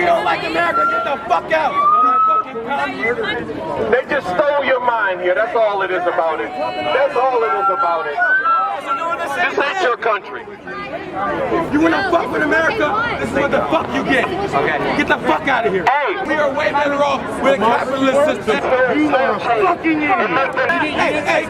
you don't like America, get the fuck out. They just stole your mind here. That's all it is about it. That's all it is about it. This ain't your country. You wanna fuck with America? This is what the fuck you get. Okay. Get the fuck out of here. Hey, we are way better off with a capitalist system. You are a fucking idiot. Hey,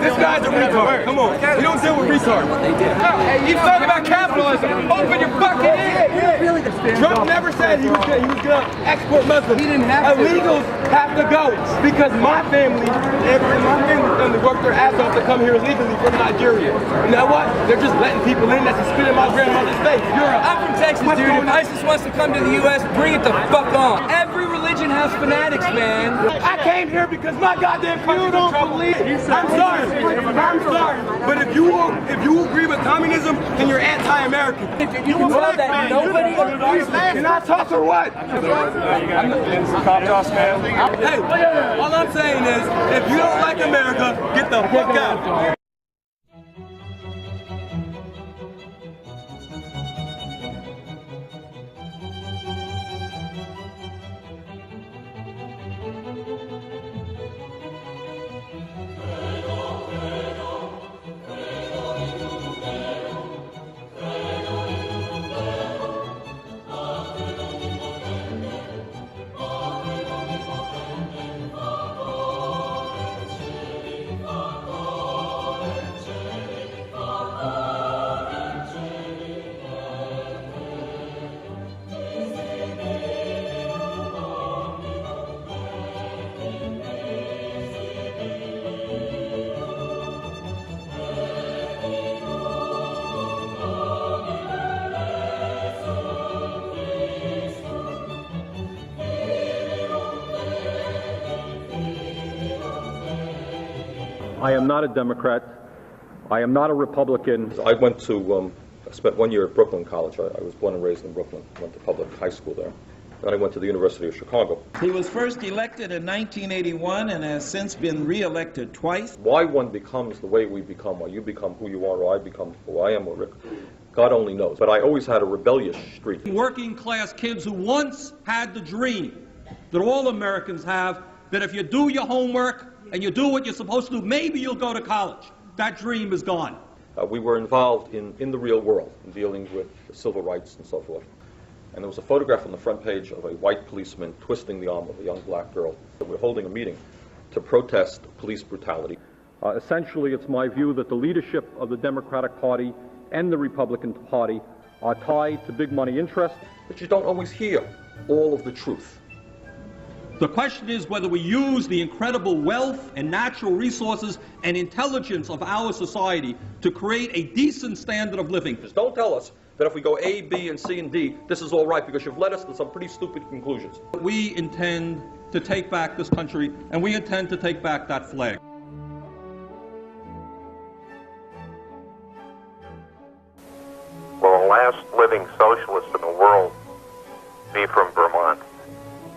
this guy's a retard. Come on. You don't deal with retards. Hey, you talking about capitalism. Open your fucking ears. Trump never said he was gonna export Muslims. He didn't have to. Illegals have to go because my family worked their ass off to come here illegally from Nigeria. You know what? They're just letting people in that's spit in my grandmother's face. I'm from Texas, dude. If ISIS wants to come to the U.S., bring it the fuck on. Every religion has fanatics, man. I came here because my goddamn country's in trouble. I'm sorry. But if you agree with communism, then you're anti-American. You know that nobody agrees with. Can I talk or what? Cop toss, man. Hey, all I'm saying is, if you don't like America, get the fuck out. I am not a Democrat. I am not a Republican. I went to, I spent 1 year at Brooklyn College. I was born and raised in Brooklyn. Went to public high school there. Then I went to the University of Chicago. He was first elected in 1981 and has since been re-elected twice. Why one becomes the way we become, why you become who you are, or I become who I am, or Rick, God only knows. But I always had a rebellious streak. Working class kids who once had the dream that all Americans have, that if you do your homework and you do what you're supposed to do, maybe you'll go to college. That dream is gone. We were involved in the real world, in dealing with civil rights and so forth. And there was a photograph on the front page of a white policeman twisting the arm of a young black girl. We were holding a meeting to protest police brutality. Essentially, it's my view that the leadership of the Democratic Party and the Republican Party are tied to big money interests. But you don't always hear all of the truth. The question is whether we use the incredible wealth and natural resources and intelligence of our society to create a decent standard of living. Just don't tell us that if we go A, B, and C, and D, this is all right, because you've led us to some pretty stupid conclusions. We intend to take back this country, and we intend to take back that flag. Will the last living socialist in the world be from Vermont?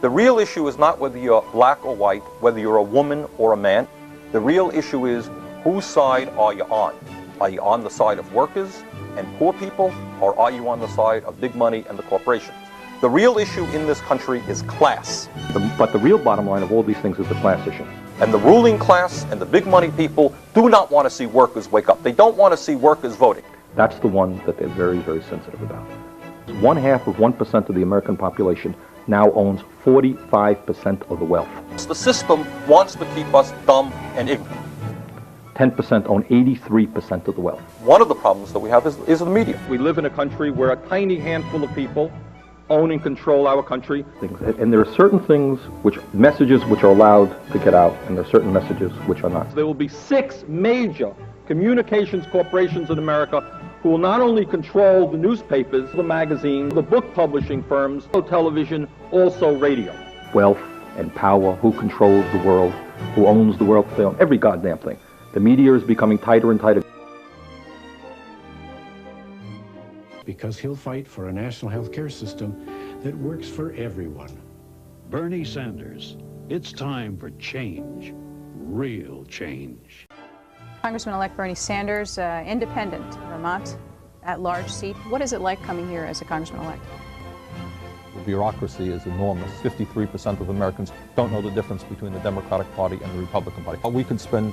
The real issue is not whether you're black or white, whether you're a woman or a man. The real issue is, whose side are you on? Are you on the side of workers and poor people, or are you on the side of big money and the corporations? The real issue in this country is class. But the real bottom line of all these things is the class issue. And the ruling class and the big money people do not want to see workers wake up. They don't want to see workers voting. That's the one that they're very, very sensitive about. 1/2% of the American population now owns 45% of the wealth. The system wants to keep us dumb and ignorant. 10% own 83% of the wealth. One of the problems that we have is the media. We live in a country where a tiny handful of people own and control our country. And there are certain things, messages which are allowed to get out, and there are certain messages which are not. There will be 6 major communications corporations in America who will not only control the newspapers, the magazines, the book publishing firms, television, also radio. Wealth and power, who controls the world, who owns the world, they own every goddamn thing. The media is becoming tighter and tighter. Because he'll fight for a national health care system that works for everyone. Bernie Sanders, it's time for change, real change. Congressman-elect Bernie Sanders, independent, Vermont, at-large seat. What is it like coming here as a congressman-elect? bureaucracy is enormous. 53% of Americans don't know the difference between the Democratic Party and the Republican Party. We could spend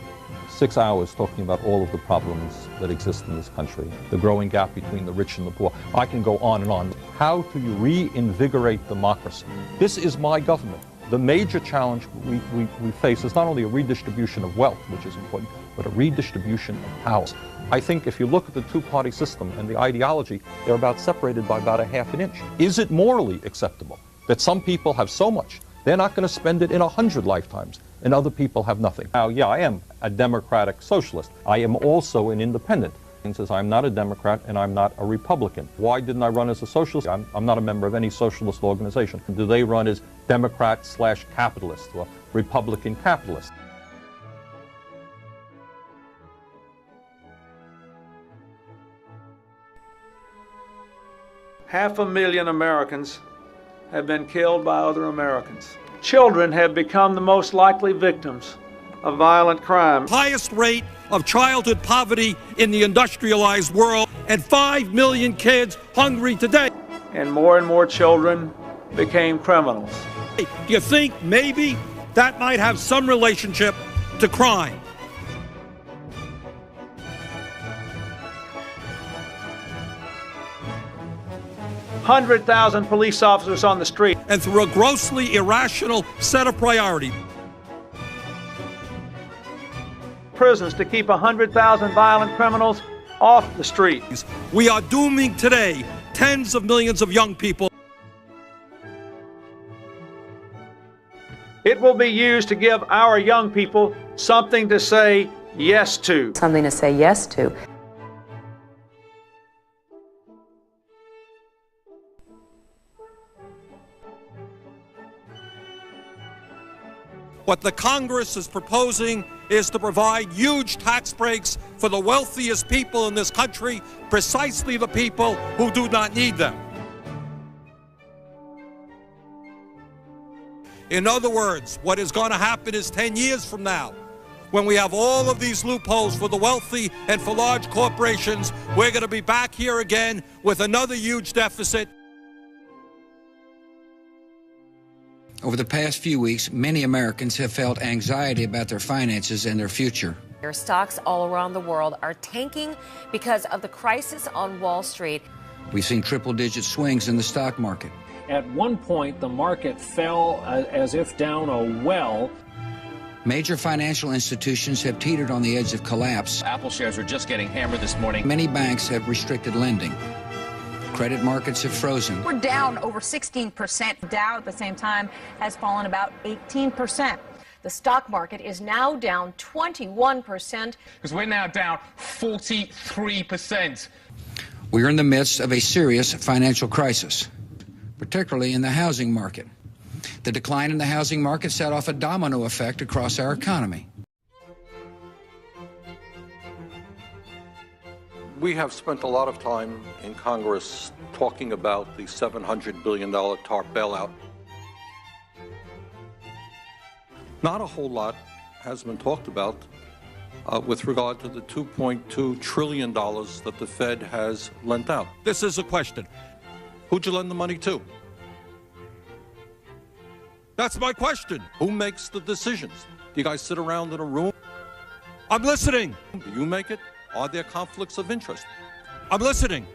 6 hours talking about all of the problems that exist in this country, the growing gap between the rich and the poor. I can go on and on. How do you reinvigorate democracy? This is my government. The major challenge we face is not only a redistribution of wealth, which is important, but a redistribution of power. I think if you look at the two-party system and the ideology, they're about separated by about a half an inch. Is it morally acceptable that some people have so much, they're not going to spend it in 100 lifetimes, and other people have nothing? Now, yeah, I am a democratic socialist. I am also an independent. It says I'm not a Democrat and I'm not a Republican. Why didn't I run as a socialist? I'm not a member of any socialist organization. Do they run as Democrat/capitalist or Republican capitalist? Half a million Americans have been killed by other Americans. Children have become the most likely victims of violent crime. Highest rate of childhood poverty in the industrialized world, and 5 million kids hungry today. And more children became criminals. Do you think maybe that might have some relationship to crime? $100,000 police officers on the street. And through a grossly irrational set of priorities. Prisons to keep 100,000 violent criminals off the streets. We are dooming today tens of millions of young people. It will be used to give our young people something to say yes to. Something to say yes to. What the Congress is proposing is to provide huge tax breaks for the wealthiest people in this country, precisely the people who do not need them. In other words, what is going to happen is 10 years from now, when we have all of these loopholes for the wealthy and for large corporations, we're going to be back here again with another huge deficit. Over the past few weeks, many Americans have felt anxiety about their finances and their future. Stocks all around the world are tanking because of the crisis on Wall Street. We've seen triple-digit swings in the stock market. At one point, the market fell as if down a well. Major financial institutions have teetered on the edge of collapse. Apple shares are just getting hammered this morning. Many banks have restricted lending. Credit markets have frozen. We're down over 16%. Dow at the same time has fallen about 18%. The stock market is now down 21%. Because we're now down 43%. We are in the midst of a serious financial crisis, particularly in the housing market. The decline in the housing market set off a domino effect across our economy. We have spent a lot of time in Congress talking about the $700 billion TARP bailout. Not a whole lot has been talked about with regard to the $2.2 trillion that the Fed has lent out. This is a question. Who'd you lend the money to? That's my question. Who makes the decisions? Do you guys sit around in a room? I'm listening. Do you make it? Are there conflicts of interest? I'm listening.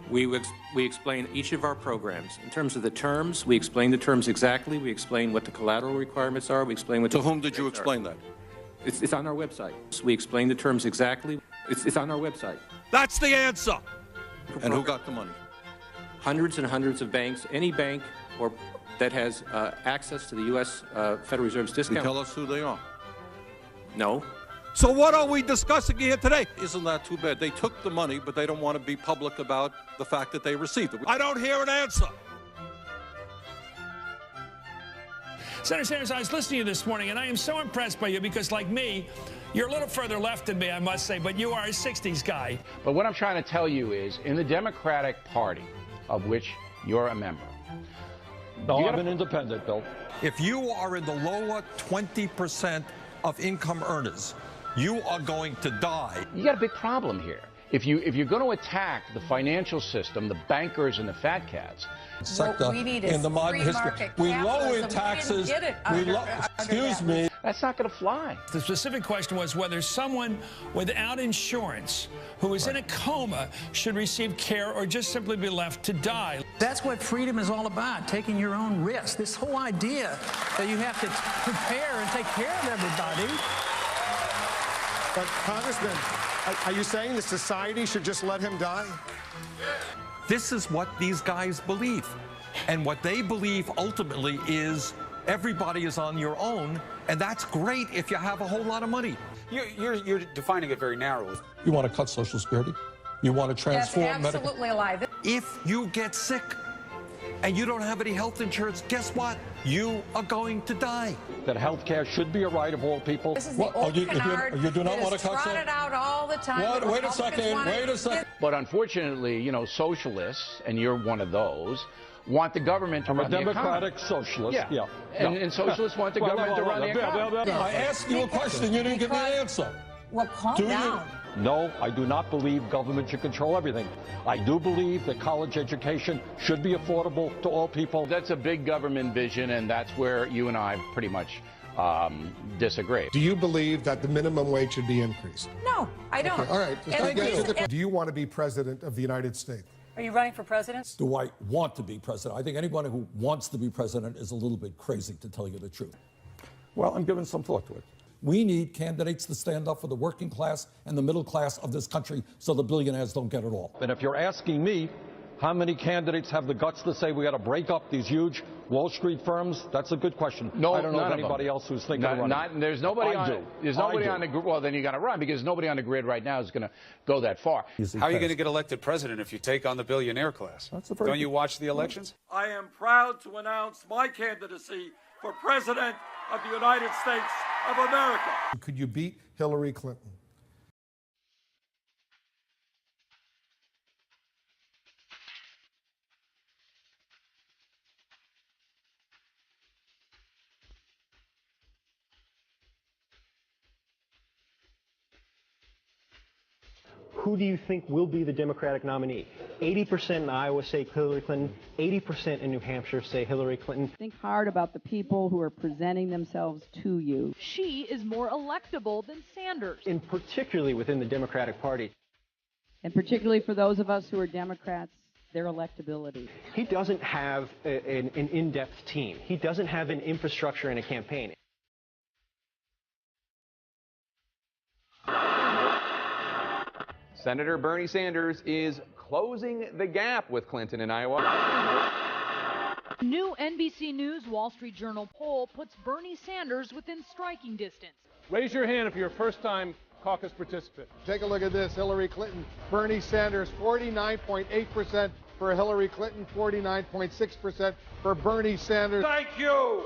We explain each of our programs. In terms of the terms, we explain the terms exactly. We explain what the collateral requirements are. We explain what to whom did you explain that? It's on our website. We explain the terms exactly. It's on our website. That's the answer. And who got the money? Hundreds and hundreds of banks. Any bank or that has access to the U.S. Federal Reserve's discount. Can you tell us who they are? No. So what are we discussing here today? Isn't that too bad? They took the money, but they don't want to be public about the fact that they received it. I don't hear an answer. Senator Sanders, I was listening to you this morning, and I am so impressed by you because, like me, you're a little further left than me, I must say, but you are a 60s guy. But what I'm trying to tell you is, in the Democratic Party, of which you're a member. No, I'm an independent, Bill. If you are in the lower 20% of income earners, you are going to die. You got a big problem here. If you're going to attack the financial system, the bankers and the fat cats, sector in the modern history. We lowered taxes. Excuse me. That's not going to fly. The specific question was whether someone without insurance who is in a coma should receive care or just simply be left to die. That's what freedom is all about, taking your own risk. This whole idea that you have to prepare and take care of everybody. But, Congressman, are you saying the society should just let him die? This is what these guys believe. And what they believe ultimately is everybody is on your own, and that's great if you have a whole lot of money. You're defining it very narrowly. You want to cut Social Security? You want to transform That's absolutely a lie. If you get sick and you don't have any health insurance, guess what? You are going to die. That health care should be a right of all people. This is the old canard you do not that want is to cut trotted out all the time. What? Wait a second. Wait a second. But unfortunately, you know, socialists, and you're one of those, want the government to run the economy. Democratic socialist. Yeah. And socialists want the government to run the economy. I asked you a question. You didn't give me an answer. Well, calm down. No, I do not believe government should control everything. I do believe that college education should be affordable to all people. That's a big government vision, and that's where you and I pretty much disagree. Do you believe that the minimum wage should be increased? No, I don't. Okay, all right. Do you want to be president of the United States? Are you running for president? Do I want to be president? I think anyone who wants to be president is a little bit crazy, to tell you the truth. Well, I'm giving some thought to it. We need candidates to stand up for the working class and the middle class of this country so the billionaires don't get it all. And if you're asking me, how many candidates have the guts to say we got to break up these huge Wall Street firms? That's a good question. No, I don't know of anybody else who's thinking of running. There's nobody I on. do. There's nobody on the grid. Well, then you got to run, because nobody on the grid right now is going to go that far. How are you going to get elected president if you take on the billionaire class? Don't you watch the elections? I am proud to announce my candidacy for President of the United States of America. Could you beat Hillary Clinton? Who do you think will be the Democratic nominee? 80% in Iowa say Hillary Clinton, 80% in New Hampshire say Hillary Clinton. Think hard about the people who are presenting themselves to you. She is more electable than Sanders. And particularly within the Democratic Party. And particularly for those of us who are Democrats, their electability. He doesn't have an in-depth team. He doesn't have an infrastructure and a campaign. Senator Bernie Sanders is closing the gap with Clinton in Iowa. New NBC News Wall Street Journal poll puts Bernie Sanders within striking distance. Raise your hand if you're a first-time caucus participant. Take a look at this. Hillary Clinton, Bernie Sanders, 49.8% for Hillary Clinton, 49.6% for Bernie Sanders. Thank you.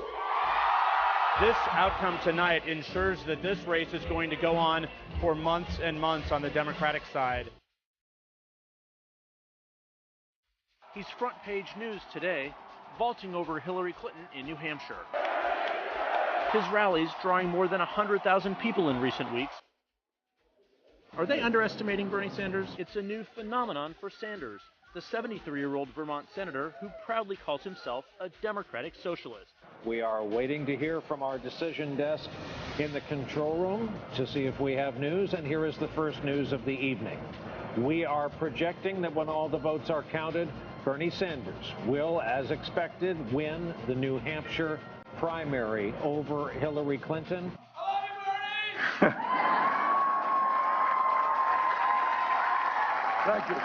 This outcome tonight ensures that this race is going to go on for months and months on the Democratic side. He's front page news today, vaulting over Hillary Clinton in New Hampshire. His rallies drawing more than 100,000 people in recent weeks. Are they underestimating Bernie Sanders? It's a new phenomenon for Sanders, the 73-year-old Vermont senator who proudly calls himself a democratic socialist. We are waiting to hear from our decision desk in the control room to see if we have news, and here is the first news of the evening. We are projecting that when all the votes are counted, Bernie Sanders will, as expected, win the New Hampshire primary over Hillary Clinton. Thank you.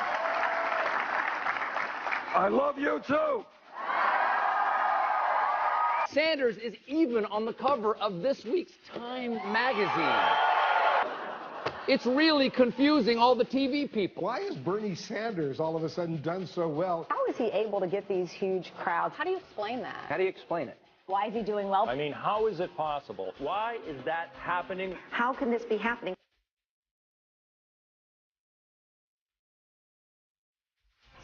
I love you too. Sanders is even on the cover of this week's Time magazine. It's really confusing all the TV people. Why is Bernie Sanders all of a sudden done so well? How is he able to get these huge crowds? How do you explain that? How do you explain it? Why is he doing well? I mean, how is it possible? Why is that happening? How can this be happening?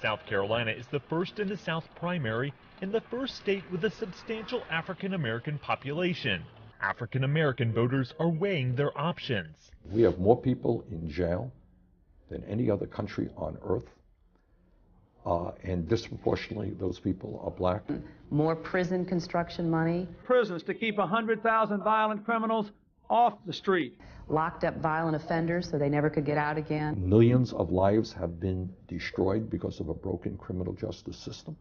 South Carolina is the first in the South primary and the first state with a substantial African American population. African American voters are weighing their options. We have more people in jail than any other country on earth. And disproportionately, those people are black. More prison construction money. Prisons to keep 100,000 violent criminals off the street. Locked up violent offenders so they never could get out again. Millions of lives have been destroyed because of a broken criminal justice system,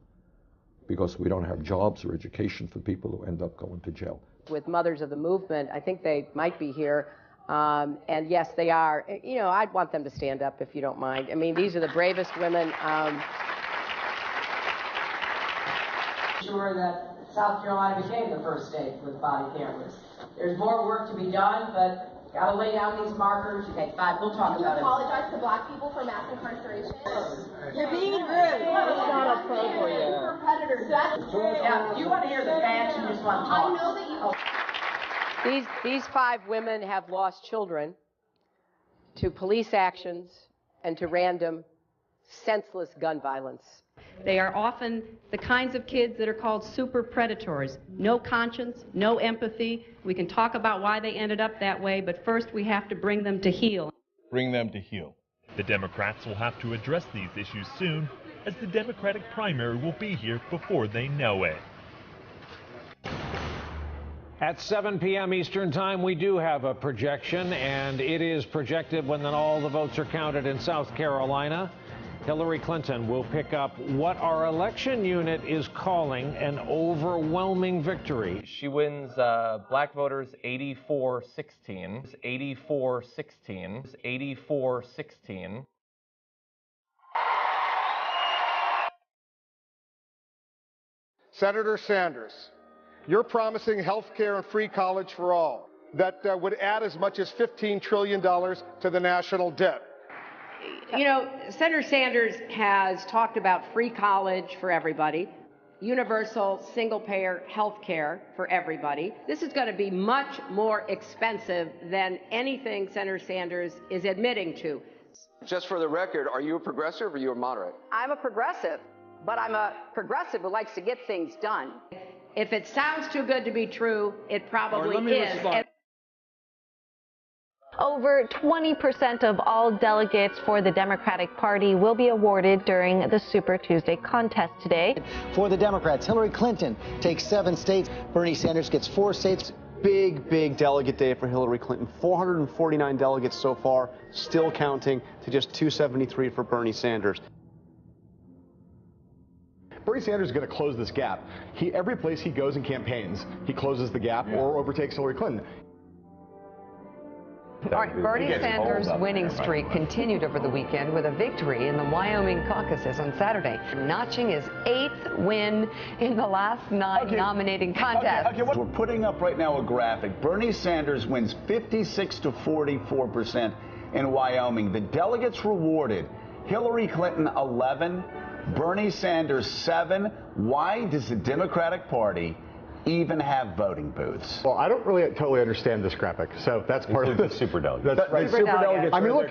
because we don't have jobs or education for people who end up going to jail. With Mothers of the Movement, I think they might be here, and yes, they are. You know, I'd want them to stand up if you don't mind. I mean, these are the bravest women. Sure that South Carolina became the first state with body cameras. There's more work to be done, but gotta lay down these markers. Okay, fine, we'll talk about it. You apologize to black people for mass incarceration. You're being rude. It's not appropriate. For predators. Yeah, you want to hear the facts, you just want to talk. I know that you. These 5 women have lost children to police actions and to random, senseless gun violence. They are often the kinds of kids that are called super predators. No conscience, no empathy. We can talk about why they ended up that way, but first we have to bring them to heel. Bring them to heel. The Democrats will have to address these issues soon, as the Democratic primary will be here before they know it. At 7 p.m. Eastern Time, we do have a projection, and it is projected when all the votes are counted in South Carolina, Hillary Clinton will pick up what our election unit is calling an overwhelming victory. She wins black voters 84-16, 84-16, 84-16. Senator Sanders, you're promising health care and free college for all. That would add as much as $15 trillion to the national debt. You know, Senator Sanders has talked about free college for everybody, universal single-payer health care for everybody. This is going to be much more expensive than anything Senator Sanders is admitting to. Just for the record, are you a progressive or are you a moderate? I'm a progressive, but I'm a progressive who likes to get things done. If it sounds too good to be true, it probably is. Over 20% of all delegates for the Democratic Party will be awarded during the Super Tuesday contest today. For the Democrats, Hillary Clinton takes 7 states. Bernie Sanders gets 4 states. Big delegate day for Hillary Clinton. 449 delegates so far, still counting, to just 273 for Bernie Sanders. Bernie Sanders is going to close this gap. Every place he goes and campaigns, he closes the gap or overtakes Hillary Clinton. All right, Bernie Sanders' winning streak continued over the weekend with a victory in the Wyoming caucuses on Saturday, notching his 8th win in the last 9 nominating contests. We're putting up right now a graphic. Bernie Sanders wins 56 to 44% in Wyoming. The delegates rewarded: Hillary Clinton 11, Bernie Sanders 7. Why does the Democratic Party even have voting booths? Well, I don't really totally understand this graphic, so that's part of the superdelegates. That's right, superdelegates. I mean, look.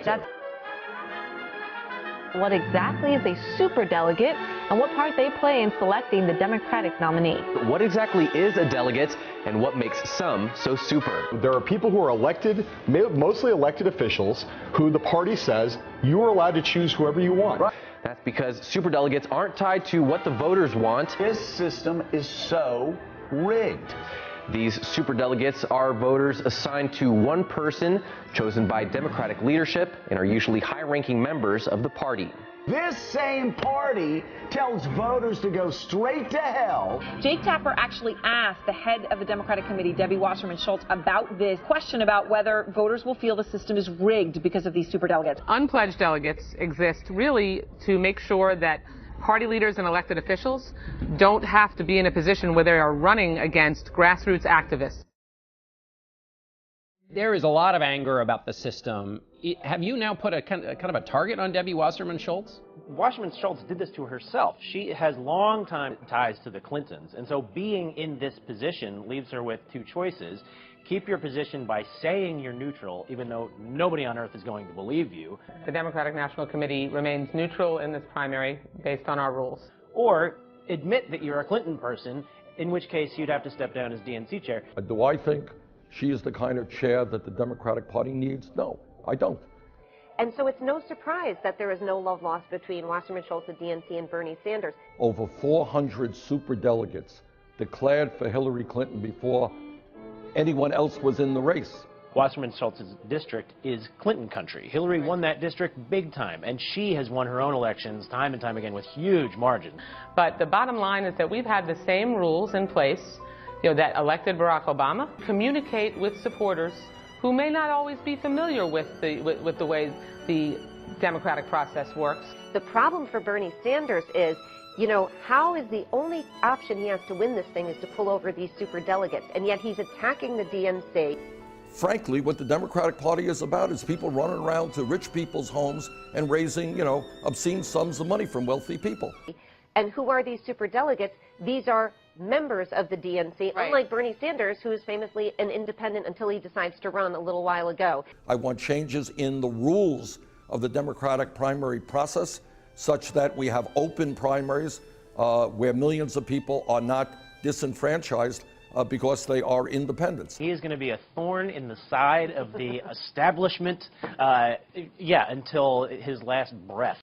What exactly is a superdelegate, and what part they play in selecting the Democratic nominee? What exactly is a delegate, and what makes some so super? There are people who are elected, mostly elected officials, who the party says you are allowed to choose whoever you want. Right. That's because superdelegates aren't tied to what the voters want. This system is so rigged. These superdelegates are voters assigned to one person, chosen by Democratic leadership, and are usually high-ranking members of the party. This same party tells voters to go straight to hell. Jake Tapper actually asked the head of the Democratic Committee, Debbie Wasserman Schultz, about this question about whether voters will feel the system is rigged because of these superdelegates. Unpledged delegates exist really to make sure that party leaders and elected officials don't have to be in a position where they are running against grassroots activists. There is a lot of anger about the system. Have you now put a kind of a target on Debbie Wasserman Schultz? Wasserman Schultz did this to herself. She has long-time ties to the Clintons, and so being in this position leaves her with 2 choices. Keep your position by saying you're neutral, even though nobody on earth is going to believe you. The Democratic National Committee remains neutral in this primary based on our rules. Or admit that you're a Clinton person, in which case you'd have to step down as DNC chair. Do I think she is the kind of chair that the Democratic Party needs? No, I don't. And so it's no surprise that there is no love lost between Wasserman Schultz, the DNC, and Bernie Sanders. Over 400 superdelegates declared for Hillary Clinton before anyone else was in the race. Wasserman Schultz's district is Clinton country. Hillary won that district big time, and she has won her own elections time and time again with huge margins. But the bottom line is that we've had the same rules in place, that elected Barack Obama. Communicate with supporters who may not always be familiar with the way the democratic process works. The problem for Bernie Sanders is, how is the only option he has to win this thing is to pull over these superdelegates, and yet he's attacking the DNC. Frankly, what the Democratic Party is about is people running around to rich people's homes and raising, obscene sums of money from wealthy people. And who are these superdelegates? These are members of the DNC, unlike Bernie Sanders, who is famously an independent until he decides to run a little while ago. I want changes in the rules of the Democratic primary process such that we have open primaries where millions of people are not disenfranchised because they are independents. He is going to be a thorn in the side of the establishment, until his last breath.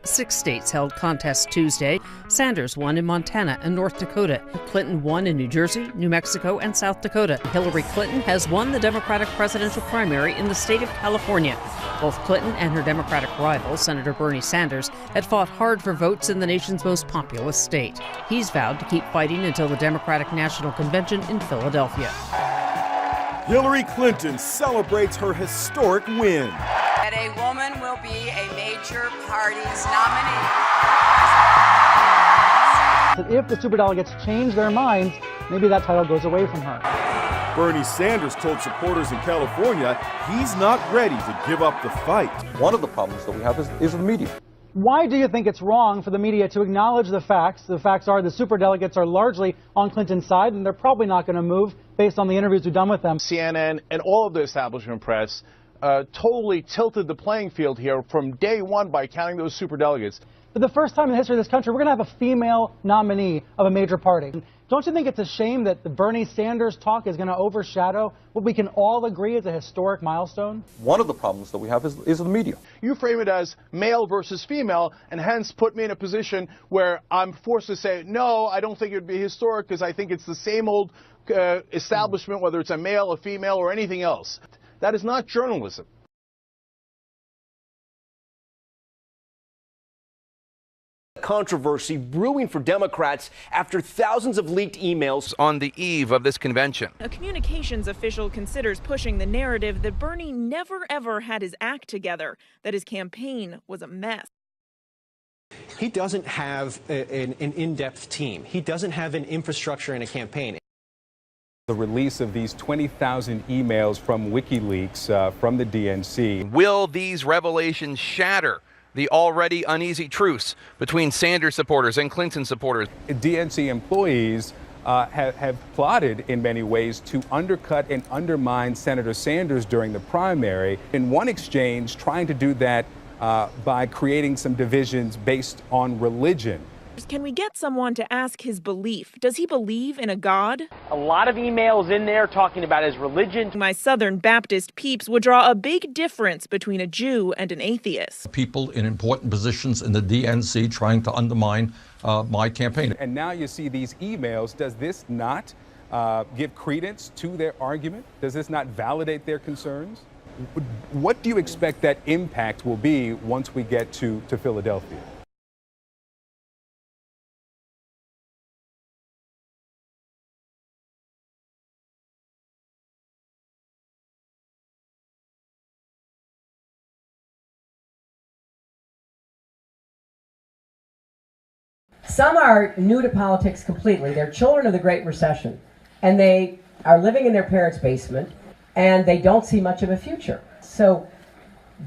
Six states held contests Tuesday. Sanders won in Montana and North Dakota. Clinton won in New Jersey, New Mexico, and South Dakota. Hillary Clinton has won the Democratic presidential primary in the state of California. Both Clinton and her Democratic rival, Senator Bernie Sanders, had fought hard for votes in the nation's most populous state. He's vowed to keep fighting until the Democratic National Convention in Philadelphia. Hillary Clinton celebrates her historic win. That a woman will be a major party's nominee. If the superdelegates change their minds, maybe that title goes away from her. Bernie Sanders told supporters in California he's not ready to give up the fight. One of the problems that we have is the media. Why do you think it's wrong for the media to acknowledge the facts? The facts are the superdelegates are largely on Clinton's side, and they're probably not going to move based on the interviews we've done with them. CNN and all of the establishment press totally tilted the playing field here from day one by counting those superdelegates. For the first time in the history of this country, we're going to have a female nominee of a major party. Don't you think it's a shame that the Bernie Sanders talk is going to overshadow what we can all agree is a historic milestone? One of the problems that we have is the media. You frame it as male versus female, and hence put me in a position where I'm forced to say, no, I don't think it would be historic because I think it's the same old establishment, whether it's a male, a female, or anything else. That is not journalism. Controversy brewing for Democrats after thousands of leaked emails on the eve of this convention. A communications official considers pushing the narrative that Bernie never ever had his act together, that his campaign was a mess. He doesn't have an in-depth team. He doesn't have an infrastructure in a campaign. The release of these 20,000 emails from WikiLeaks from the DNC. Will these revelations shatter the already uneasy truce between Sanders supporters and Clinton supporters? DNC employees have plotted in many ways to undercut and undermine Senator Sanders during the primary. In one exchange, trying to do that by creating some divisions based on religion. Can we get someone to ask his belief? Does he believe in a God? A lot of emails in there talking about his religion. My Southern Baptist peeps would draw a big difference between a Jew and an atheist. People in important positions in the DNC trying to undermine my campaign. And now you see these emails. Does this not give credence to their argument? Does this not validate their concerns? What do you expect that impact will be once we get to Philadelphia? Some are new to politics completely. They're children of the Great Recession, and they are living in their parents' basement, and they don't see much of a future. So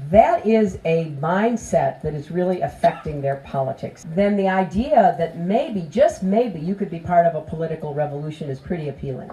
that is a mindset that is really affecting their politics. Then the idea that maybe, just maybe, you could be part of a political revolution is pretty appealing.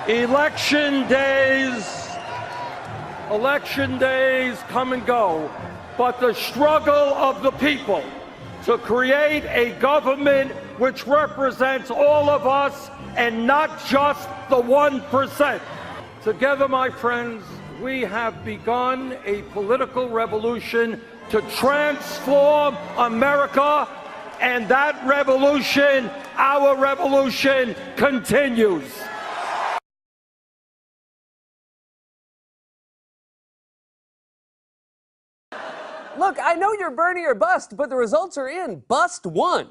Election days come and go, but the struggle of the people to create a government which represents all of us and not just the 1%. Together, my friends, we have begun a political revolution to transform America, and that revolution, our revolution, continues. Look, I know you're Bernie or bust, but the results are in. Bust won.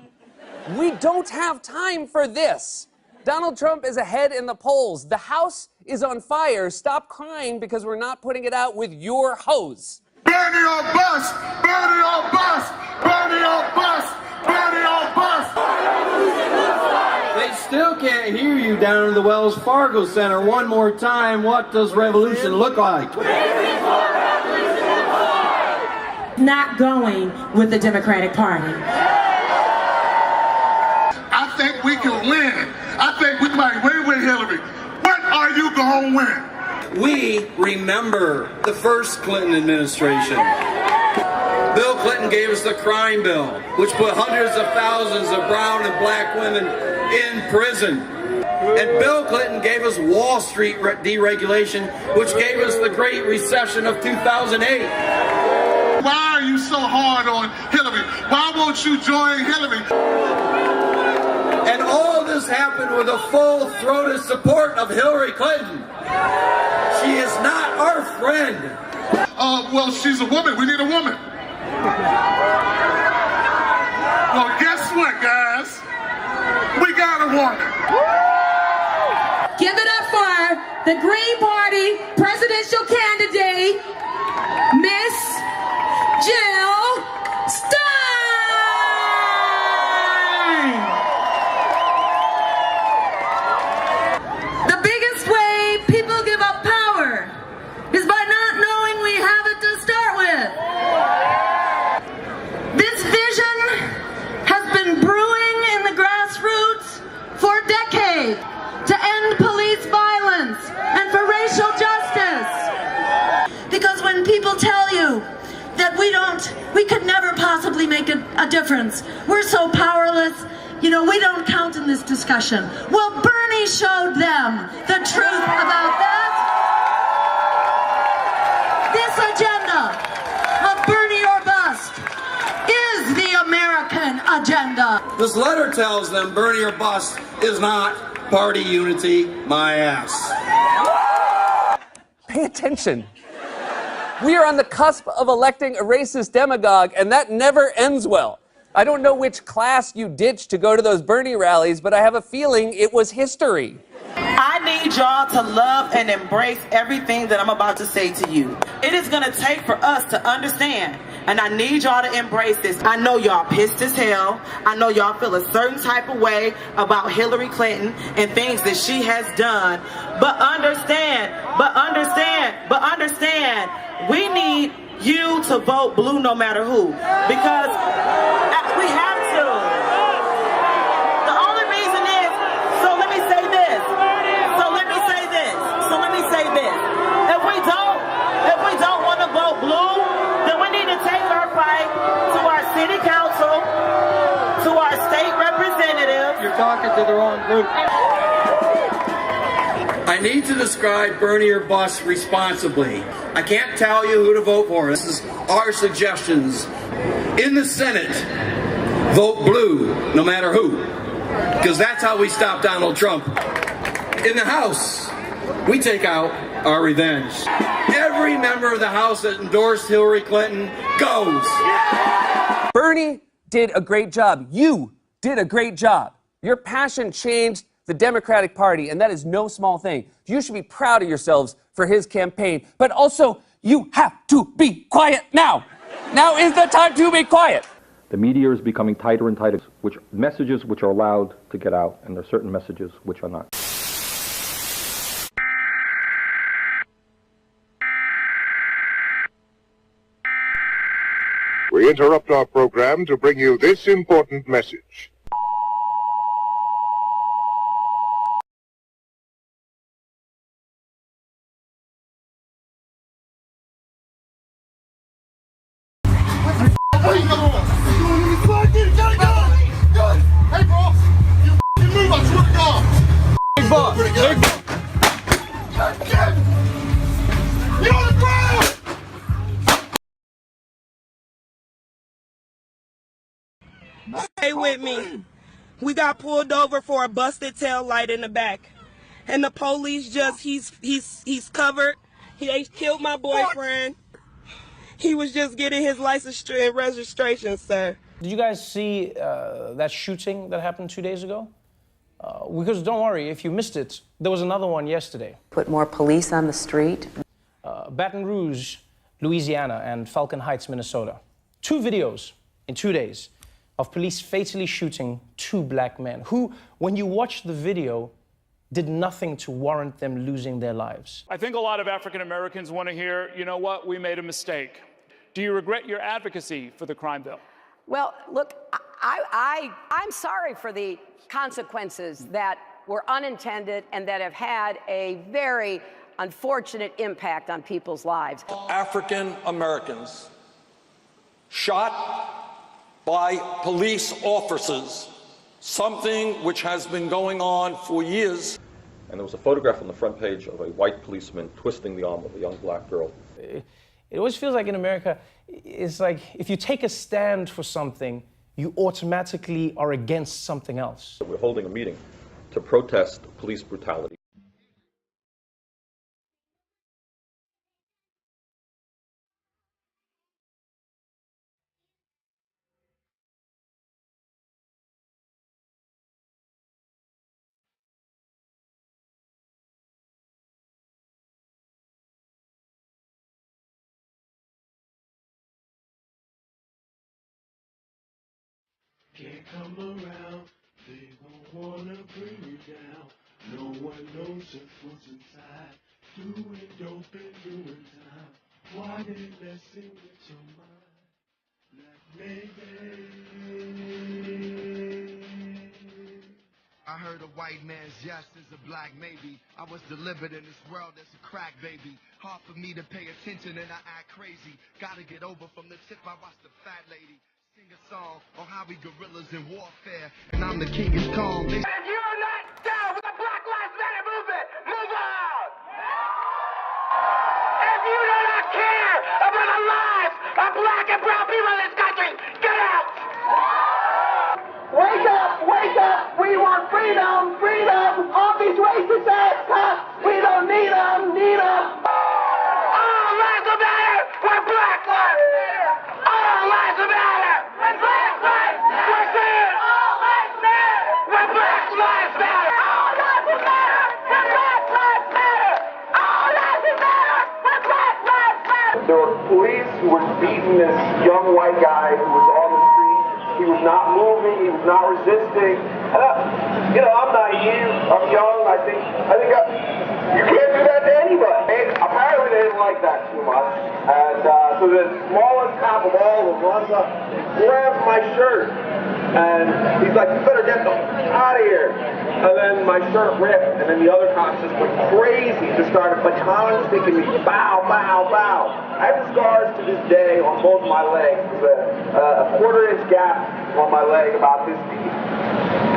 We don't have time for this. Donald Trump is ahead in the polls. The House is on fire. Stop crying because we're not putting it out with your hose. Bernie or bust! Bernie or bust! Bernie or bust! Bernie or bust! They still can't hear you down in the Wells Fargo Center. One more time, what does revolution look like? Not going with the Democratic Party. I think we can win. I think we might win with Hillary. What are you going to win? We remember the first Clinton administration. Bill Clinton gave us the crime bill, which put hundreds of thousands of brown and black women in prison. And Bill Clinton gave us Wall Street deregulation, which gave us the Great Recession of 2008. Why are you so hard on Hillary? Why won't you join Hillary? And all this happened with a full-throated support of Hillary Clinton. She is not our friend. Well, she's a woman. We need a woman. Well, guess what, guys? We got a woman. Give it up for the Green Party presidential candidate, Miss Jill Stein. The biggest way people give up power is by not knowing we have it to start with. This vision has been brewing in the grassroots for decades to end police violence and for racial justice. Because when people tell you that we could never possibly make a difference, we're so powerless, we don't count in this discussion. Well, Bernie showed them the truth about that. This agenda of Bernie or bust is the American agenda. This letter tells them Bernie or bust is not party unity, my ass. Pay attention. We are on the cusp of electing a racist demagogue, and that never ends well. I don't know which class you ditched to go to those Bernie rallies, but I have a feeling it was history. I need y'all to love and embrace everything that I'm about to say to you. It is going to take for us to understand, and I need y'all to embrace this. I know y'all pissed as hell. I know y'all feel a certain type of way about Hillary Clinton and things that she has done. But understand, we need you to vote blue no matter who. Because we have to. The only reason is, so let me say this. If we don't want to vote blue, then we need to take our fight to our city council, to our state representatives. You're talking to the wrong group. I need to describe Bernie or bust responsibly. I can't tell you who to vote for. This is our suggestions. In the Senate, vote blue, no matter who. Because that's how we stop Donald Trump. In the House, we take out our revenge. Every member of the House that endorsed Hillary Clinton goes. Bernie did a great job. You did a great job. Your passion changed the Democratic Party, and that is no small thing. You should be proud of yourselves for his campaign, but also you have to be quiet now. Now is the time to be quiet. The media is becoming tighter and tighter, messages which are allowed to get out, and there are certain messages which are not. We interrupt our program to bring you this important message. far. You're on the ground! Stay with me. We got pulled over for a busted tail light in the back. And the police just, he's covered. He killed my boyfriend. He was just getting his license and registration, sir. Did you guys see that shooting that happened 2 days ago? Because don't worry, if you missed it, there was another one yesterday. Put more police on the street. Baton Rouge, Louisiana, and Falcon Heights, Minnesota. 2 videos in 2 days of police fatally shooting 2 black men who, when you watch the video, did nothing to warrant them losing their lives. I think a lot of African Americans want to hear, you know what, we made a mistake. Do you regret your advocacy for the crime bill? Well, look, I'm sorry for the consequences that were unintended and that have had a very unfortunate impact on people's lives. African Americans shot by police officers, something which has been going on for years. And there was a photograph on the front page of a white policeman twisting the arm of a young black girl. It always feels like in America, it's like if you take a stand for something, you automatically are against something else. We're holding a meeting to protest police brutality. Can't come around, they won't wanna bring you down. No one knows just what's inside. Doing dope and doing time. Why they messing with your mind? Like maybe. I heard a white man's yes is a black maybe. I was delivered in this world as a crack baby. Hard for me to pay attention and I act crazy. Gotta get over from the tip I watched the fat lady sing a song on how we guerrillas in warfare, and I'm the king is calm. If you're not down with the Black Lives Matter movement, move out! If you do not care about the lives of black and brown people in this country, get out! Wake up, wake up! We want freedom, freedom! All these racist ass cops, we don't need them, need them! All lives matter when black lives matter! All lives matter! When black lives matter! We're saying all lives matter! When black lives matter! All lives matter! When black lives matter! All lives matter! When black lives matter! There were police who were beating this young white guy who was on the street. He was not moving. He was not resisting. And I'm naive. I'm young. I think you can't do that to anybody. Apparently they didn't like that too much. And so the smallest cop of all of them runs up, grabs my shirt, and he's like, "You better get them out of here." And then my shirt ripped, and then the other cops just went crazy, just started baton sticking me, bow, bow, bow. I have scars to this day on both my legs. There's a quarter-inch gap on my leg about this deep.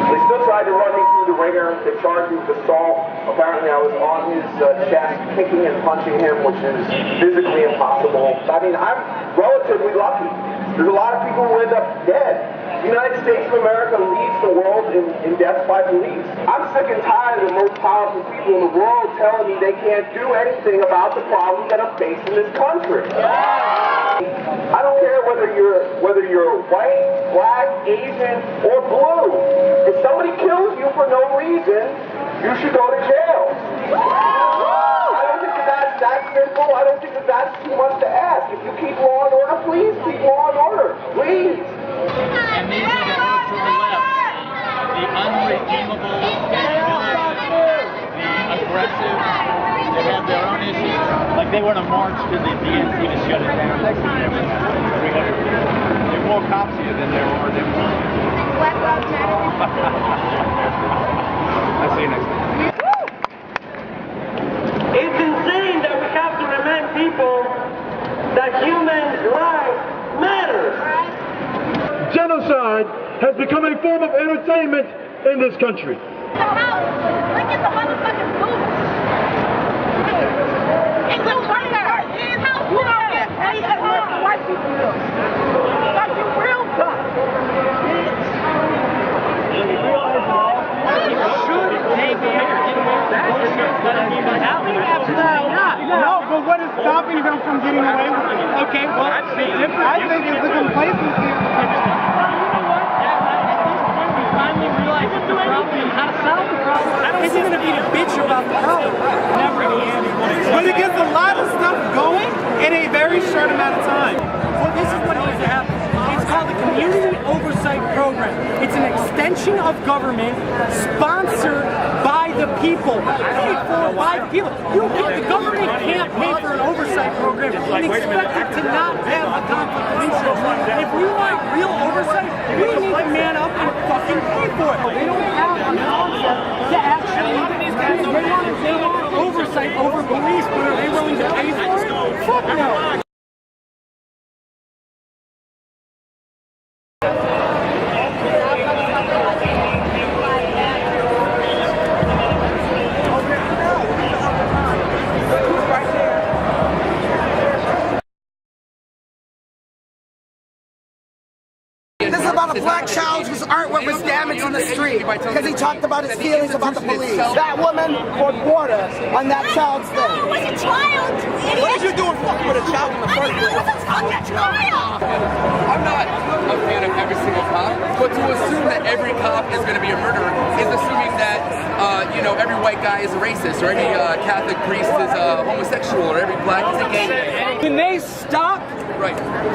They still tried to run me through the ringer. They charged me with assault. Apparently I was on his chest, kicking and punching him, which is physically impossible. I mean, I'm relatively lucky. There's a lot of people who end up dead. The United States of America leads the world in deaths by police. I'm sick and tired of the most powerful people in the world telling me they can't do anything about the problems that are facing this country. I don't care whether you're white, black, Asian, or blue. If somebody kills you for no reason, you should go to jail. I don't think that's that simple. I don't think that's too much to ask. If you keep law and order, please keep law and order. Please. And these are the folks who are left. The unredeemable, the aggressive, they have their own issues. Like they want to march to the DNC to shut it down. There are more cops here than there are Democrats. Black Lives Matter. I'll see you next time. It's insane that we have to remind people that human life matters. Genocide has become a form of entertainment in this country. Look at the the motherfucking booth. It's a wonder. You don't get paid as much as white people do. Like you real dumb. No, but what is stopping them from getting away with it? Okay, well, I think it's the complacency. You know what? At this point, we finally realize the problem and how to solve the problem. Is he going to be a bitch about the problem? Never the end. But it gets a lot of stuff going in a very short amount of time. Well, this is what needs to happen. It's called the Community Oversight Program. It's an extension of government sponsored by the people, paid for by the people. The government can't pay for an oversight program and expect it to not have a conflict of interest. If we want real oversight, we need to man up and fucking pay for it. They don't have a concept to actually, they want oversight over police, but are they willing to pay for it? Fuck no. This is about a black child whose artwork was damaged in the street because he talked about his feelings about the police. That woman poured water on that child's thing. No, it was a child. What are you doing fucking with a child in the first place? It was a fucking child. I'm not a fan of every single cop, but to assume that every cop is going to be a murderer is assuming that, every white guy is a racist, or every Catholic priest is a homosexual, or every black is a gay. When they stop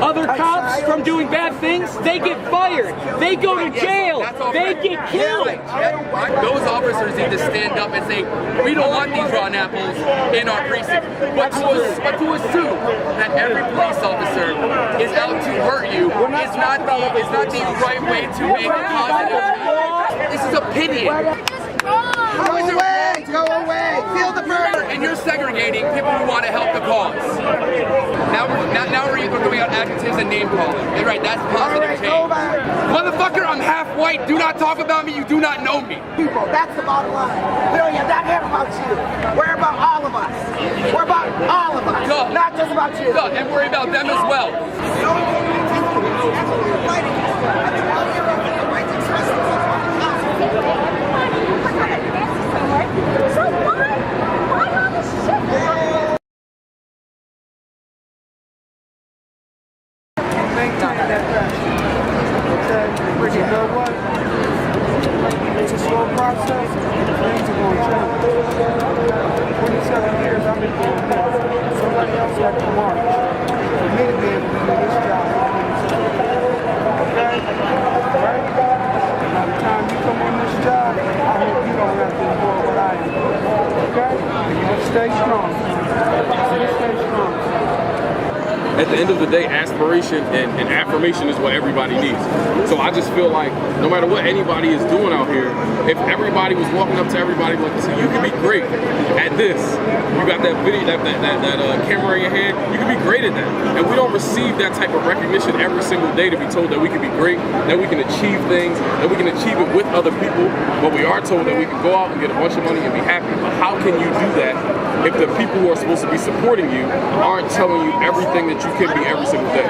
other cops from doing bad things, they get fired. They go to jail. They get killed. Those officers need to stand up and say, we don't want these rotten apples in our precinct. But to assume that every police officer is out to hurt you is not the right way to make a positive. This is opinion. Go away! Feel the burden! And you're segregating people who want to help the cause. Now we're going out adjectives and name calling. You're right, that's positive change. Motherfucker, I'm half white. Do not talk about me. You do not know me. People, that's the bottom line. We don't not here about you. We're about all of us. We're about all of us. Duh. Not just about you. Duh. And worry about them as well. So why all this shit? But you know what? It's a slow process. Things are going to change. 27 years I've been doing this. Somebody else had to march. For me to be able to do this job. Okay? Right? By the time you come on this job, I hope you don't have to endure what I am. Okay? But stay strong. Stay strong. At the end of the day, aspiration and affirmation is what everybody needs. So I just feel like no matter what anybody is doing out here, if everybody was walking up to everybody like, listen, you can be great at this. You got that video, that camera in your hand, you can be great at that. And we don't receive that type of recognition every single day to be told that we can be great, that we can achieve things, that we can achieve it with other people. But we are told that we can go out and get a bunch of money and be happy. But how can you do that if the people who are supposed to be supporting you aren't telling you everything that you can be every single day?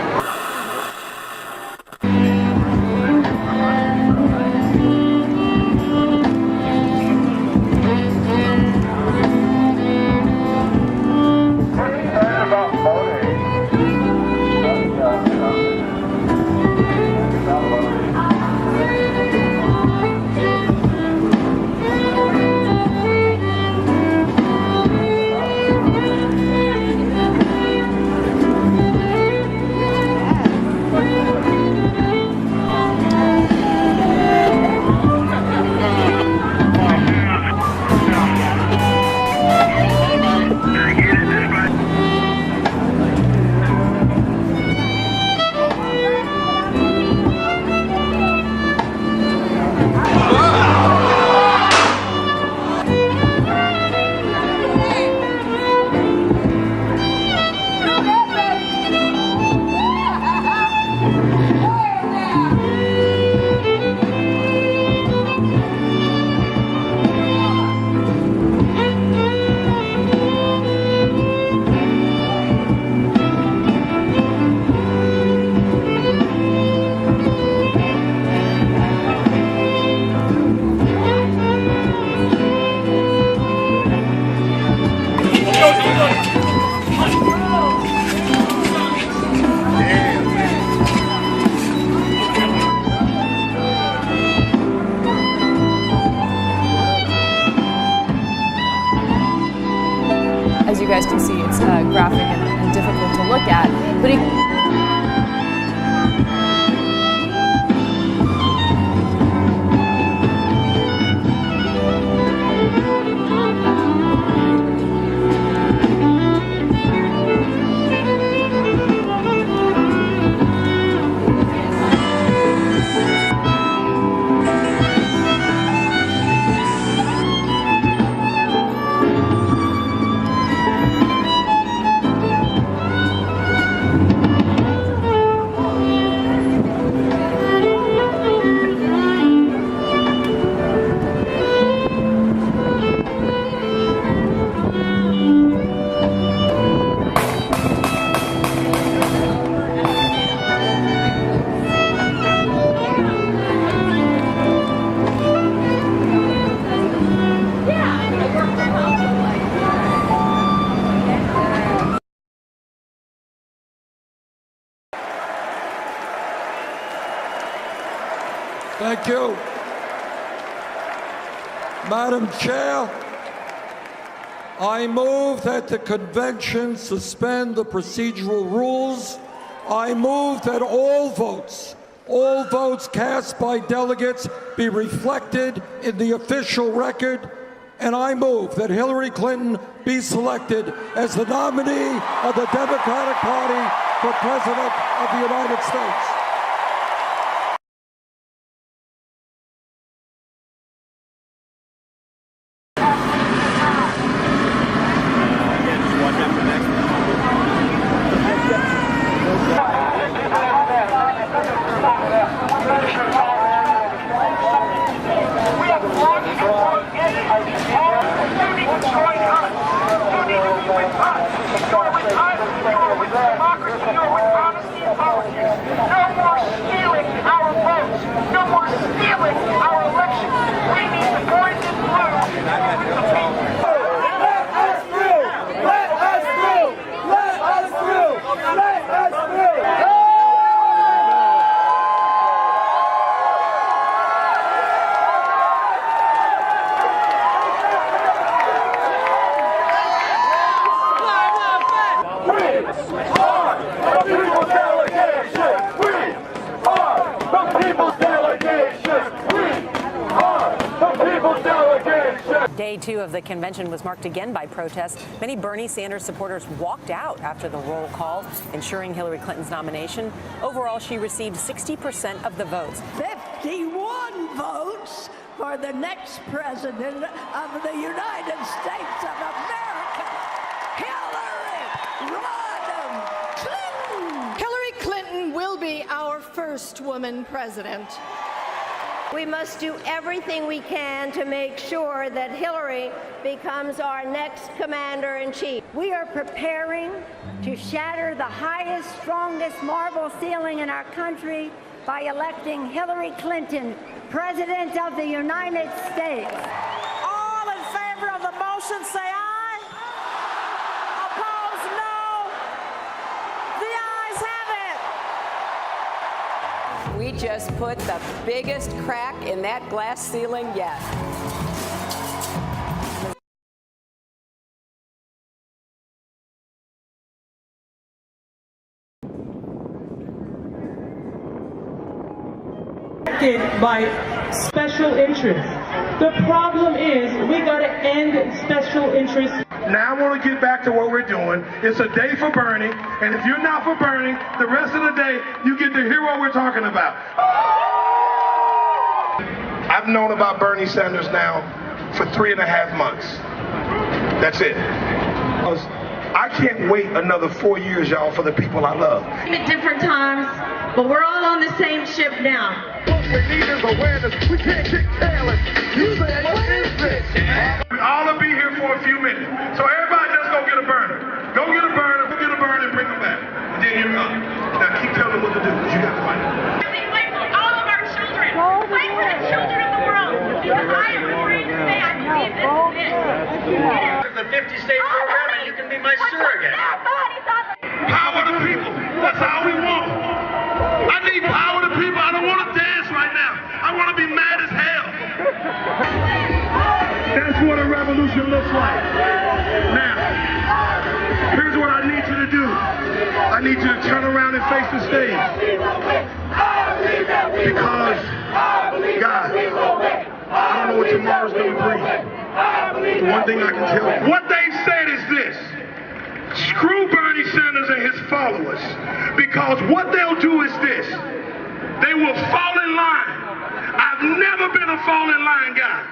As you guys can see, it's graphic and difficult to look at. But Thank you. Madam Chair, I move that the convention suspend the procedural rules. I move that all votes cast by delegates be reflected in the official record. And I move that Hillary Clinton be selected as the nominee of the Democratic Party for President of the United States. Day two of the convention was marked again by protests. Many Bernie Sanders supporters walked out after the roll call, ensuring Hillary Clinton's nomination. Overall, she received 60% of the votes. 51 votes for the next president of the United States of America, Hillary Rodham Clinton. Hillary Clinton will be our first woman president. We must do everything we can to make sure that Hillary becomes our next commander-in-chief. We are preparing to shatter the highest, strongest marble ceiling in our country by electing Hillary Clinton, President of the United States. All in favor of the motion, say aye. Opposed, no. The ayes have it. We just put the biggest crack in that glass ceiling yet. By special interests. The problem is we gotta end special interests. Now I want to get back to what we're doing. It's a day for Bernie, and if you're not for Bernie, the rest of the day you get to hear what we're talking about. I've known about Bernie Sanders now for 3.5 months. That's it. I can't wait another 4 years, y'all, for the people I love. At different times, but we're all on the same ship now. What we need is awareness. We can't get careless. You say, what is this? We all will be here for a few minutes. So everybody just go get a burner. Go get a burner, go get a burner, and bring them back. And then you're up. Now keep telling them what to do, because you got to fight it. Fight for all of our children. Fight for the children of the world. Because I am afraid to say I believe this is it. The 50-state program, and you can be my surrogate. Power to people. That's all we want. I need power to people. I don't want to dance right now. I want to be mad as hell. That's what a revolution looks like. Now, need you to turn around and face the stage. Because, God, I don't know what tomorrow's going to bring. The one thing I can tell you. What they said is this. Screw Bernie Sanders and his followers. Because what they'll do is this. They will fall in line. I've never been a fall in line guy.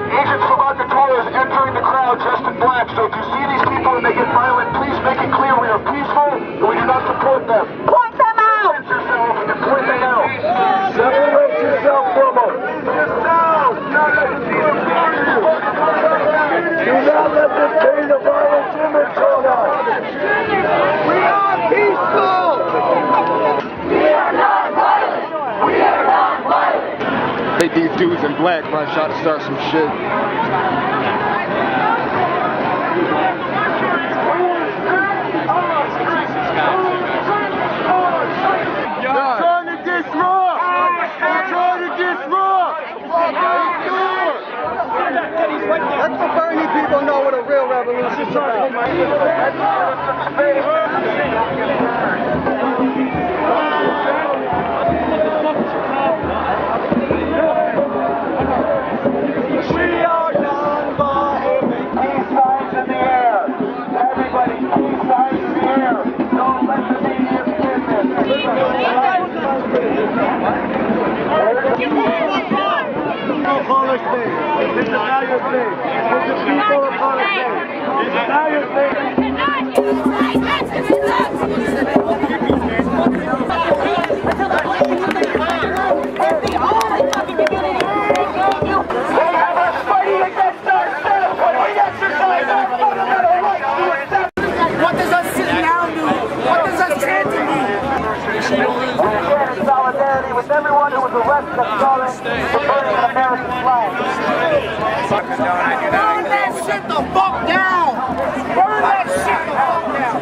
Agents from Alcatraz entering the crowd dressed in black. So if you see these people and they get violent, please make it clear we are peaceful and we do not support them. Point them out! Distance yourself and point them out. Separate yourself from them. Yourself! Do not let them paint a violent image on us. We are peaceful! We are not violent! We are not violent! Hey, these dudes in black might try to start some shit. You're trying to disrupt! You're trying to disrupt! Let the Bernie people know what a real revolution is about. We are non-violent. Peace signs in the air. Everybody, peace signs in the air. Don't let the media spin this. Upon our stage. This is now your stage. This is people upon our stage. This is now your stage. What does us sitting down do? What does us chanting do? We stand in solidarity with everyone who was arrested and charged for burning an American flag. Burn that shit the fuck down! Burn that shit the fuck down!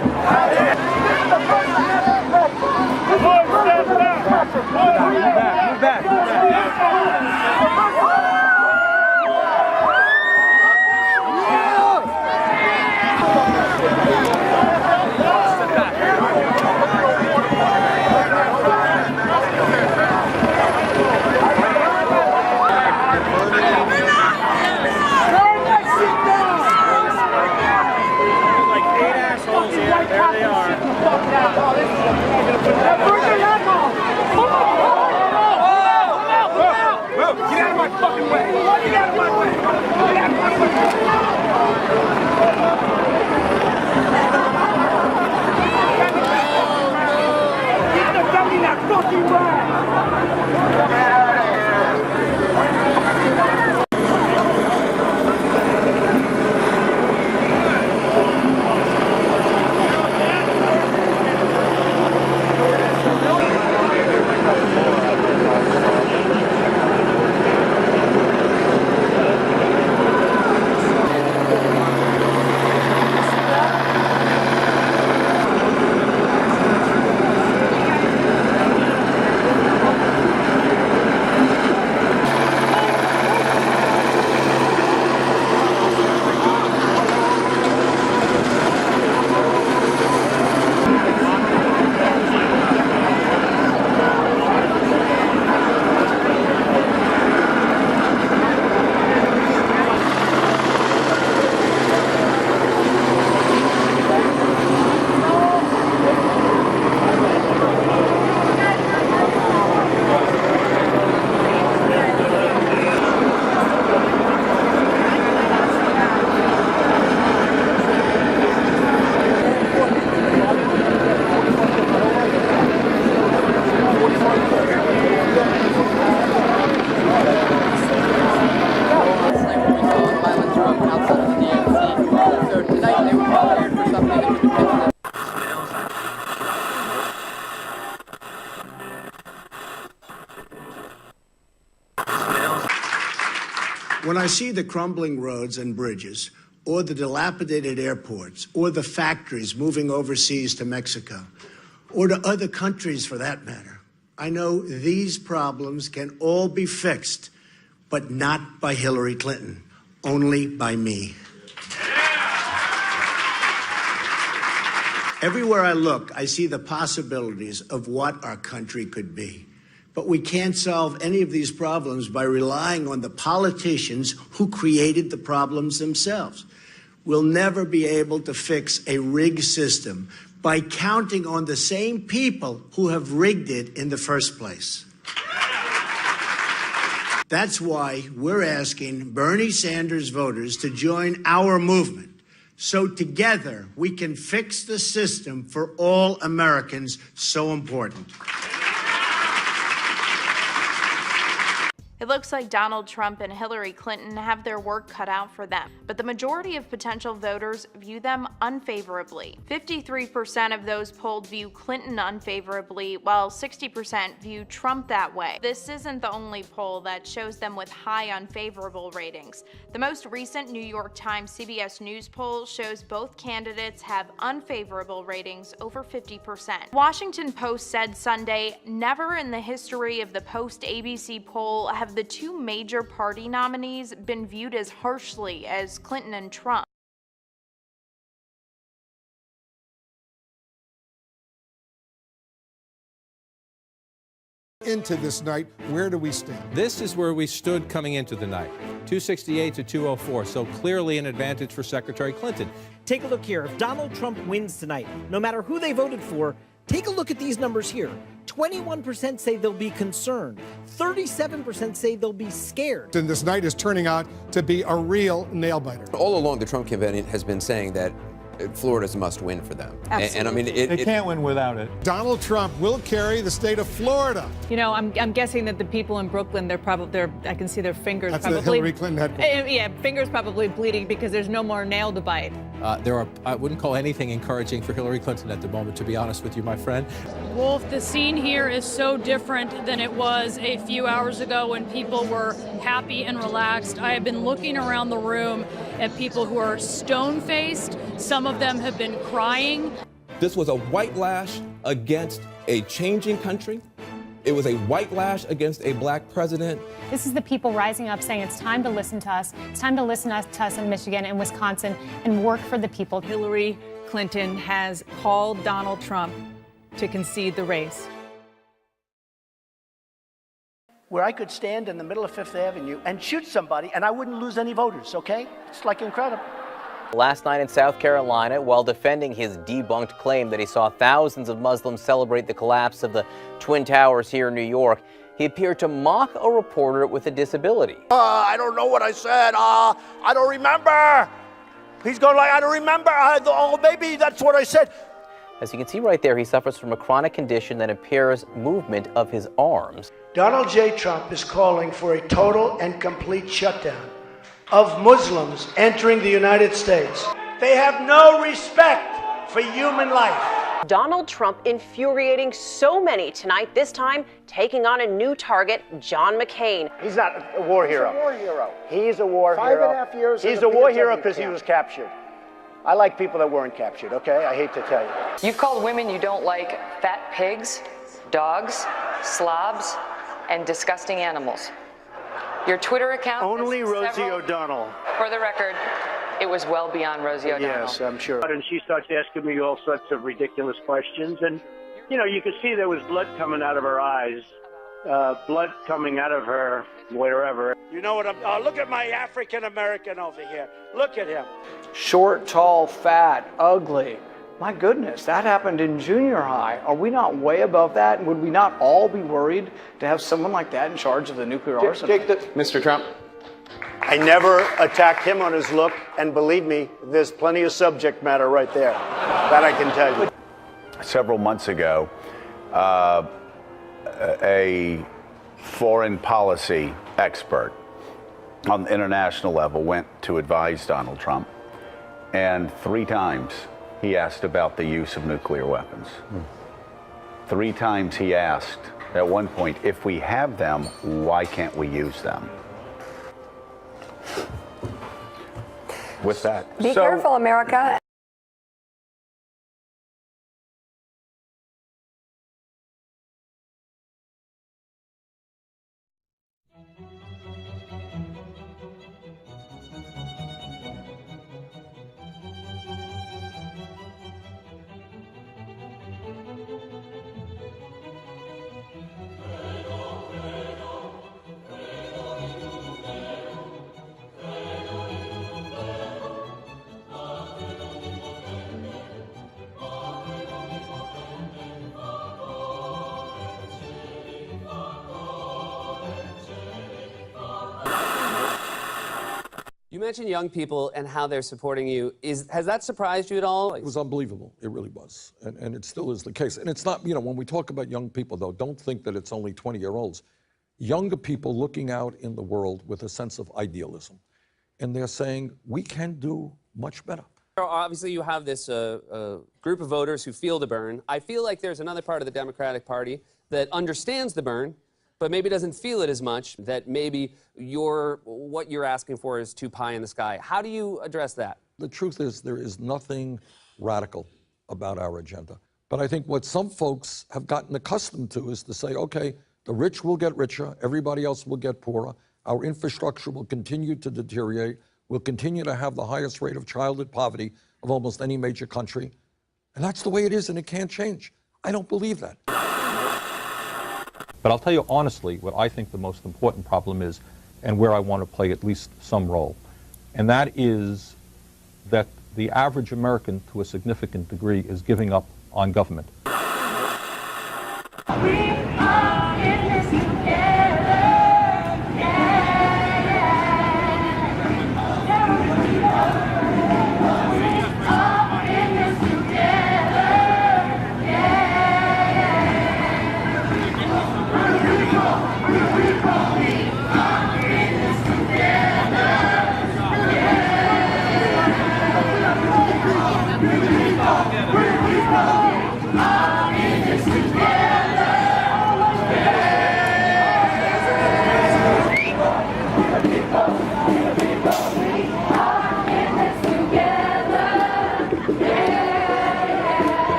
Move back. When I see the crumbling roads and bridges, or the dilapidated airports, or the factories moving overseas to Mexico, or to other countries for that matter, I know these problems can all be fixed, but not by Hillary Clinton, only by me. Everywhere I look, I see the possibilities of what our country could be. But we can't solve any of these problems by relying on the politicians who created the problems themselves. We'll never be able to fix a rigged system by counting on the same people who have rigged it in the first place. That's why we're asking Bernie Sanders voters to join our movement, so together we can fix the system for all Americans so important. It looks like Donald Trump and Hillary Clinton have their work cut out for them, but the majority of potential voters view them unfavorably. 53% of those polled view Clinton unfavorably, while 60% view Trump that way. This isn't the only poll that shows them with high unfavorable ratings. The most recent New York Times CBS News poll shows both candidates have unfavorable ratings over 50%. Washington Post said Sunday, never in the history of the post-ABC poll have the two major party nominees been viewed as harshly as Clinton and Trump. Into this night, where do we stand? This is where we stood coming into the night, 268 to 204, so clearly an advantage for Secretary Clinton. Take a look here. If Donald Trump wins tonight, no matter who they voted for, take a look at these numbers here. 21% say they'll be concerned. 37% say they'll be scared. And this night is turning out to be a real nail-biter. All along, the Trump campaign has been saying that Florida's a must-win for them. And I mean, they can't win without it. Donald Trump will carry the state of Florida. You know, I'm guessing that the people in Brooklyn, I can see their fingers That's probably. The Hillary Clinton headquarters. Yeah, fingers probably bleeding because there's no more nail to bite. I wouldn't call anything encouraging for Hillary Clinton at the moment, to be honest with you, my friend. Wolf, the scene here is so different than it was a few hours ago when people were happy and relaxed. I have been looking around the room at people who are stone-faced. Some of them have been crying. This was a white lash against a changing country. It was a white lash against a black president. This is the people rising up saying it's time to listen to us. It's time to listen to us in Michigan and Wisconsin and work for the people. Hillary Clinton has called Donald Trump to concede the race. Where I could stand in the middle of Fifth Avenue and shoot somebody and I wouldn't lose any voters, okay? It's like incredible. Last night in South Carolina, while defending his debunked claim that he saw thousands of Muslims celebrate the collapse of the Twin Towers here in New York, he appeared to mock a reporter with a disability. I don't know what I said. I don't remember. He's going like, I don't remember. Oh, maybe that's what I said. As you can see right there, he suffers from a chronic condition that impairs movement of his arms. Donald J. Trump is calling for a total and complete shutdown of Muslims entering the United States. They have no respect for human life. Donald Trump infuriating so many tonight, this time taking on a new target, John McCain. He's not a war hero. He's a war hero. He's a war hero. 5.5 years. He's a war hero because he was captured. I like people that weren't captured, okay? I hate to tell you. You've called women you don't like fat pigs, dogs, slobs, and disgusting animals. Your Twitter account... Only Rosie O'Donnell. For the record, it was well beyond Rosie O'Donnell. Yes, I'm sure. And she starts asking me all sorts of ridiculous questions. And, you know, you could see there was blood coming out of her eyes, blood coming out of her wherever. You know what look at my African-American over here. Look at him. Short, tall, fat, ugly. My goodness, that happened in junior high. Are we not way above that? Would we not all be worried to have someone like that in charge of the nuclear arsenal? Mr. Trump. I never attacked him on his look, and believe me, there's plenty of subject matter right there. That I can tell you. Several months ago, a foreign policy expert on the international level went to advise Donald Trump, and 3 times he asked about the use of nuclear weapons. 3 times he asked, at one point, if we have them, why can't we use them? with that. Be careful, America. You mentioned young people and how they're supporting you. Has that surprised you at all? It was unbelievable. It really was. And it still is the case. And it's not, you know, when we talk about young people, though, don't think that it's only 20-year-olds. Younger people looking out in the world with a sense of idealism. And they're saying, we can do much better. Obviously, you have this group of voters who feel the burn. I feel like there's another part of the Democratic Party that understands the burn, but maybe doesn't feel it as much, that maybe what you're asking for is too pie in the sky. How do you address that? The truth is there is nothing radical about our agenda. But I think what some folks have gotten accustomed to is to say, okay, the rich will get richer, everybody else will get poorer, our infrastructure will continue to deteriorate, we'll continue to have the highest rate of childhood poverty of almost any major country. And that's the way it is, and it can't change. I don't believe that. But I'll tell you honestly what I think the most important problem is, and where I want to play at least some role. And that is that the average American, to a significant degree, is giving up on government. We